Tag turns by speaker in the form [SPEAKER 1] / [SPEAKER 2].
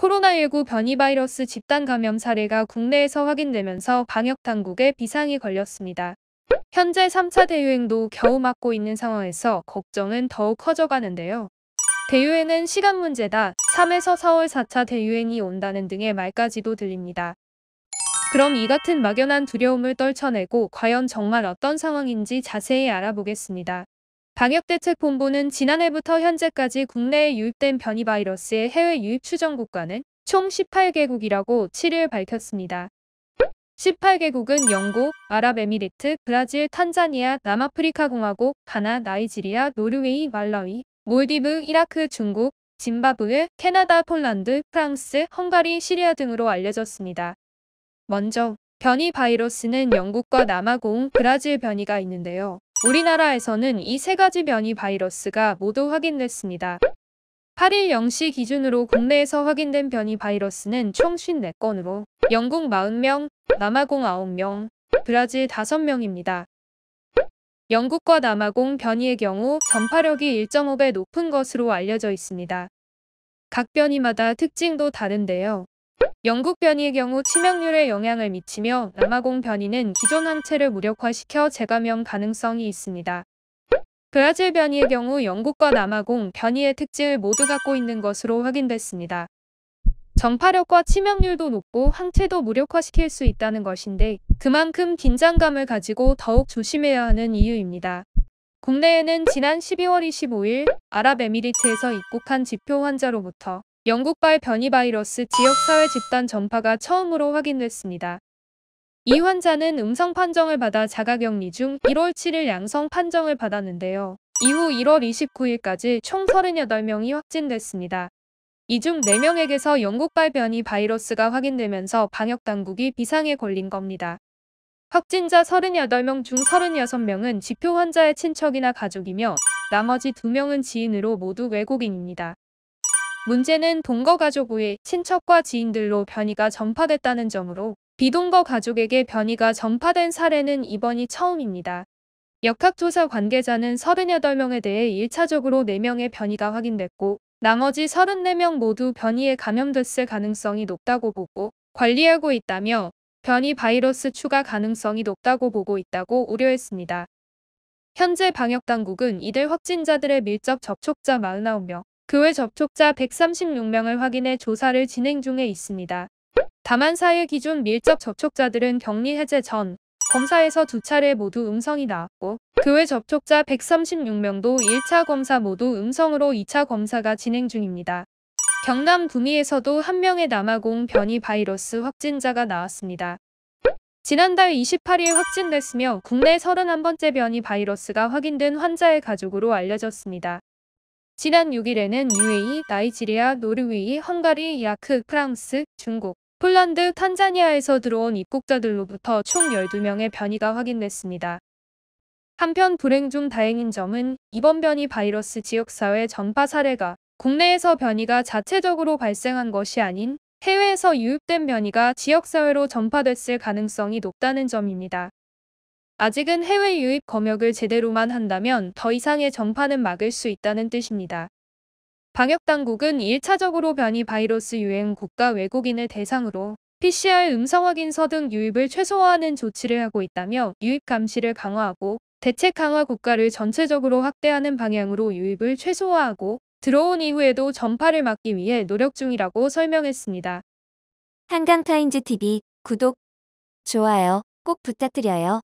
[SPEAKER 1] 코로나19 변이 바이러스 집단 감염 사례가 국내에서 확인되면서 방역 당국에 비상이 걸렸습니다. 현재 3차 대유행도 겨우 막고 있는 상황에서 걱정은 더욱 커져가는데요. 대유행은 시간 문제다. 3에서 4월 4차 대유행이 온다는 등의 말까지도 들립니다. 그럼 이 같은 막연한 두려움을 떨쳐내고 과연 정말 어떤 상황인지 자세히 알아보겠습니다. 방역대책본부는 지난해부터 현재까지 국내에 유입된 변이 바이러스의 해외 유입 추정 국가는 총 18개국이라고 7일 밝혔습니다. 18개국은 영국, 아랍에미리트, 브라질, 탄자니아, 남아프리카 공화국, 가나, 나이지리아, 노르웨이, 말라위, 몰디브, 이라크, 중국, 짐바브웨, 캐나다, 폴란드, 프랑스, 헝가리, 시리아 등으로 알려졌습니다. 먼저 변이 바이러스는 영국과 남아공, 브라질 변이가 있는데요. 우리나라에서는 이 세 가지 변이 바이러스가 모두 확인됐습니다. 8일 0시 기준으로 국내에서 확인된 변이 바이러스는 총 54건으로 영국 40명, 남아공 9명, 브라질 5명입니다. 영국과 남아공 변이의 경우 전파력이 1.5배 높은 것으로 알려져 있습니다. 각 변이마다 특징도 다른데요. 영국 변이의 경우 치명률에 영향을 미치며 남아공 변이는 기존 항체를 무력화시켜 재감염 가능성이 있습니다. 브라질 변이의 경우 영국과 남아공 변이의 특징을 모두 갖고 있는 것으로 확인됐습니다. 전파력과 치명률도 높고 항체도 무력화시킬 수 있다는 것인데 그만큼 긴장감을 가지고 더욱 조심해야 하는 이유입니다. 국내에는 지난 12월 25일 아랍에미리트에서 입국한 지표 환자로부터 영국발 변이 바이러스 지역사회 집단 전파가 처음으로 확인됐습니다. 이 환자는 음성 판정을 받아 자가격리 중 1월 7일 양성 판정을 받았는데요. 이후 1월 29일까지 총 38명이 확진됐습니다. 이 중 4명에게서 영국발 변이 바이러스가 확인되면서 방역당국이 비상에 걸린 겁니다. 확진자 38명 중 36명은 지표 환자의 친척이나 가족이며 나머지 2명은 지인으로 모두 외국인입니다. 문제는 동거 가족 외 친척과 지인들로 변이가 전파됐다는 점으로 비동거 가족에게 변이가 전파된 사례는 이번이 처음입니다. 역학조사 관계자는 38명에 대해 1차적으로 4명의 변이가 확인됐고 나머지 34명 모두 변이에 감염됐을 가능성이 높다고 보고 관리하고 있다며 변이 바이러스 추가 가능성이 높다고 보고 있다고 우려했습니다. 현재 방역당국은 이들 확진자들의 밀접 접촉자 49명, 그 외 접촉자 136명을 확인해 조사를 진행 중에 있습니다. 다만 4일 기준 밀접 접촉자들은 격리 해제 전 검사에서 2차례 모두 음성이 나왔고 그 외 접촉자 136명도 1차 검사 모두 음성으로 2차 검사가 진행 중입니다. 경남 구미에서도 1명의 남아공 변이 바이러스 확진자가 나왔습니다. 지난달 28일 확진됐으며 국내 31번째 변이 바이러스가 확인된 환자의 가족으로 알려졌습니다. 지난 6일에는 UAE, 나이지리아, 노르웨이, 헝가리, 이라크, 프랑스, 중국, 폴란드, 탄자니아에서 들어온 입국자들로부터 총 12명의 변이가 확인됐습니다. 한편 불행 중 다행인 점은 이번 변이 바이러스 지역사회 전파 사례가 국내에서 변이가 자체적으로 발생한 것이 아닌 해외에서 유입된 변이가 지역사회로 전파됐을 가능성이 높다는 점입니다. 아직은 해외 유입 검역을 제대로만 한다면 더 이상의 전파는 막을 수 있다는 뜻입니다. 방역당국은 1차적으로 변이 바이러스 유행 국가 외국인을 대상으로 PCR 음성 확인서 등 유입을 최소화하는 조치를 하고 있다며 유입 감시를 강화하고 대책 강화 국가를 전체적으로 확대하는 방향으로 유입을 최소화하고 들어온 이후에도 전파를 막기 위해 노력 중이라고 설명했습니다.
[SPEAKER 2] 한강타임즈TV 구독, 좋아요 꼭 부탁드려요.